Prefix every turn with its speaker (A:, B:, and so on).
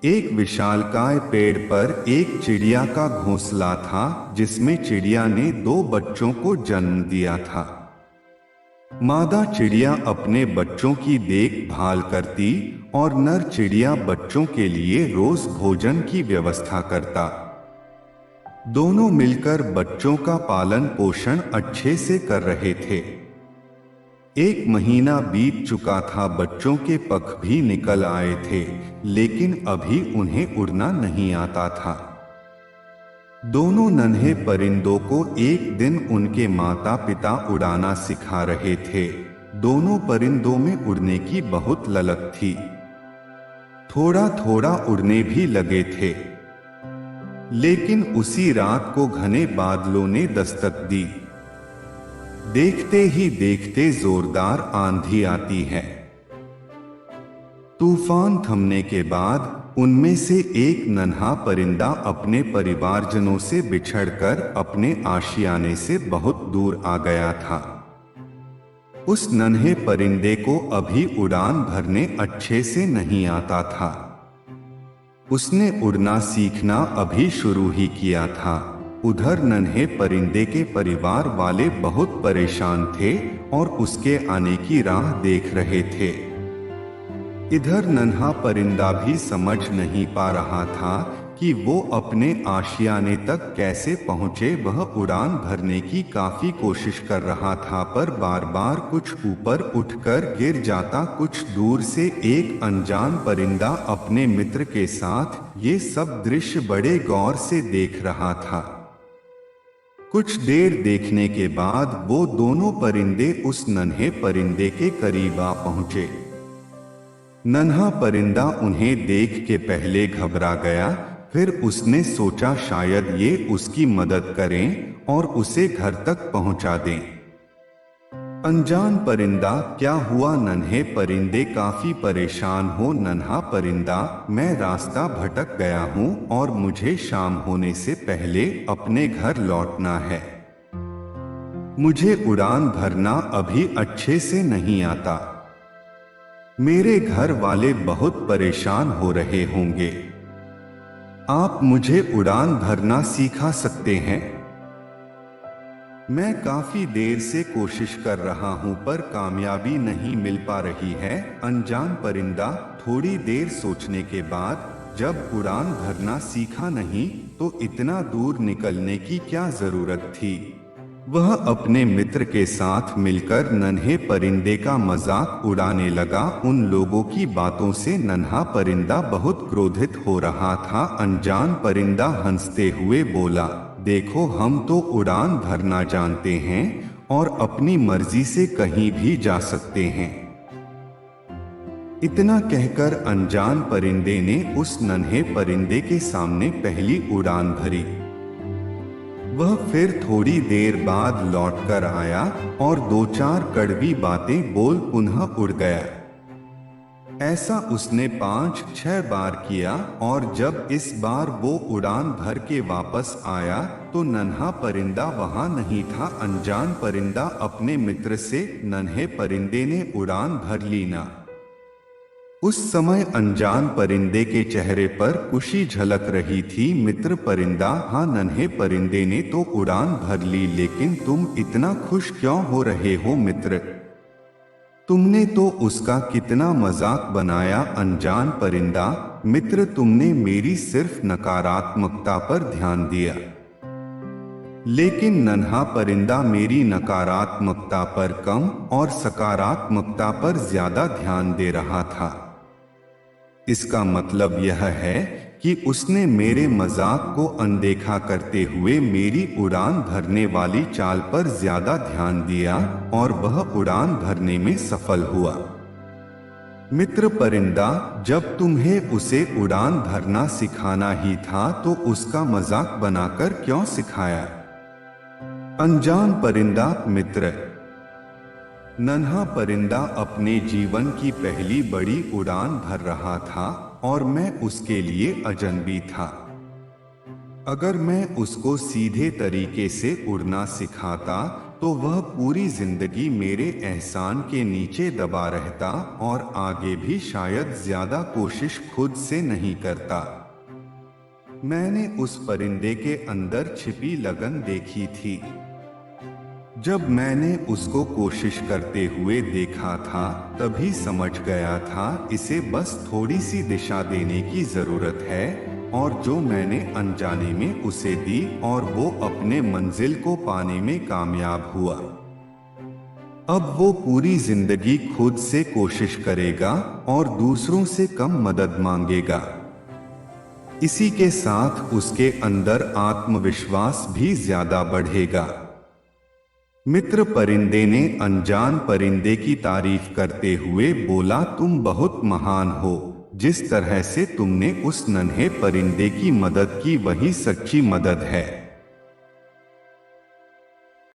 A: एक विशालकाय पेड़ पर एक चिड़िया का घोंसला था, जिसमें चिड़िया ने दो बच्चों को जन्म दिया था। मादा चिड़िया अपने बच्चों की देखभाल करती और नर चिड़िया बच्चों के लिए रोज भोजन की व्यवस्था करता। दोनों मिलकर बच्चों का पालन पोषण अच्छे से कर रहे थे। एक महीना बीत चुका था, बच्चों के पंख भी निकल आए थे, लेकिन अभी उन्हें उड़ना नहीं आता था। दोनों नन्हे परिंदों को एक दिन उनके माता पिता उड़ाना सिखा रहे थे। दोनों परिंदों में उड़ने की बहुत ललक थी। थोड़ा थोड़ा उड़ने भी लगे थे, लेकिन उसी रात को घने बादलों ने दस्तक दी। देखते ही देखते जोरदार आंधी आती है। तूफान थमने के बाद उनमें से एक नन्हा परिंदा अपने परिवारजनों से बिछड़कर अपने आशियाने से बहुत दूर आ गया था। उस नन्हे परिंदे को अभी उड़ान भरने अच्छे से नहीं आता था। उसने उड़ना सीखना अभी शुरू ही किया था। उधर नन्हे परिंदे के परिवार वाले बहुत परेशान थे और उसके आने की राह देख रहे थे। इधर नन्हा परिंदा भी समझ नहीं पा रहा था कि वो अपने आशियाने तक कैसे पहुंचे। वह उड़ान भरने की काफी कोशिश कर रहा था, पर बार बार कुछ ऊपर उठकर गिर जाता। कुछ दूर से एक अनजान परिंदा अपने मित्र के साथ ये सब दृश्य बड़े गौर से देख रहा था। कुछ देर देखने के बाद वो दोनों परिंदे उस नन्हे परिंदे के करीब आ पहुंचे। नन्हा परिंदा उन्हें देख के पहले घबरा गया, फिर उसने सोचा शायद ये उसकी मदद करें और उसे घर तक पहुंचा दें। अनजान परिंदा, क्या हुआ? नन्हे परिंदे काफी परेशान हो। नन्हा परिंदा, मैं रास्ता भटक गया हूं और मुझे शाम होने से पहले अपने घर लौटना है। मुझे उड़ान भरना अभी अच्छे से नहीं आता। मेरे घर वाले बहुत परेशान हो रहे होंगे। आप मुझे उड़ान भरना सिखा सकते हैं? मैं काफी देर से कोशिश कर रहा हूं, पर कामयाबी नहीं मिल पा रही है। अनजान परिंदा थोड़ी देर सोचने के बाद, जब उड़ान भरना सीखा नहीं तो इतना दूर निकलने की क्या जरूरत थी। वह अपने मित्र के साथ मिलकर नन्हे परिंदे का मजाक उड़ाने लगा। उन लोगों की बातों से नन्हा परिंदा बहुत क्रोधित हो रहा था। अनजान परिंदा हंसते हुए बोला, देखो, हम तो उड़ान भरना जानते हैं और अपनी मर्जी से कहीं भी जा सकते हैं। इतना कहकर अनजान परिंदे ने उस नन्हे परिंदे के सामने पहली उड़ान भरी। वह फिर थोड़ी देर बाद लौटकर आया और दो चार कड़वी बातें बोल पुनः उड़ गया। ऐसा उसने 5-6 बार किया और जब इस बार वो उड़ान भर के वापस आया तो नन्हा परिंदा वहां नहीं था। अनजान परिंदा अपने मित्र से, नन्हे परिंदे ने उड़ान भर ली ना? उस समय अनजान परिंदे के चेहरे पर खुशी झलक रही थी। मित्र परिंदा, हाँ, नन्हे परिंदे ने तो उड़ान भर ली, लेकिन तुम इतना खुश क्यों हो रहे हो मित्र? तुमने तो उसका कितना मजाक बनाया। अनजान परिंदा, मित्र, तुमने मेरी सिर्फ नकारात्मकता पर ध्यान दिया, लेकिन नन्हा परिंदा मेरी नकारात्मकता पर कम और सकारात्मकता पर ज्यादा ध्यान दे रहा था। इसका मतलब यह है कि उसने मेरे मजाक को अनदेखा करते हुए मेरी उड़ान भरने वाली चाल पर ज्यादा ध्यान दिया और वह उड़ान भरने में सफल हुआ। मित्र परिंदा, जब तुम्हें उसे उड़ान भरना सिखाना ही था तो उसका मजाक बनाकर क्यों सिखाया? अनजान परिंदा, मित्र। नन्हा परिंदा अपने जीवन की पहली बड़ी उड़ान भर रहा था और मैं उसके लिए अजनबी था। अगर मैं उसको सीधे तरीके से उड़ना सिखाता तो वह पूरी जिंदगी मेरे एहसान के नीचे दबा रहता और आगे भी शायद ज्यादा कोशिश खुद से नहीं करता। मैंने उस परिंदे के अंदर छिपी लगन देखी थी। जब मैंने उसको कोशिश करते हुए देखा था तभी समझ गया था इसे बस थोड़ी सी दिशा देने की जरूरत है, और जो मैंने अनजाने में उसे दी और वो अपने मंजिल को पाने में कामयाब हुआ। अब वो पूरी जिंदगी खुद से कोशिश करेगा और दूसरों से कम मदद मांगेगा। इसी के साथ उसके अंदर आत्मविश्वास भी ज्यादा बढ़ेगा। मित्र परिंदे ने अनजान परिंदे की तारीफ करते हुए बोला, तुम बहुत महान हो। जिस तरह से तुमने उस नन्हे परिंदे की मदद की वही सच्ची मदद है।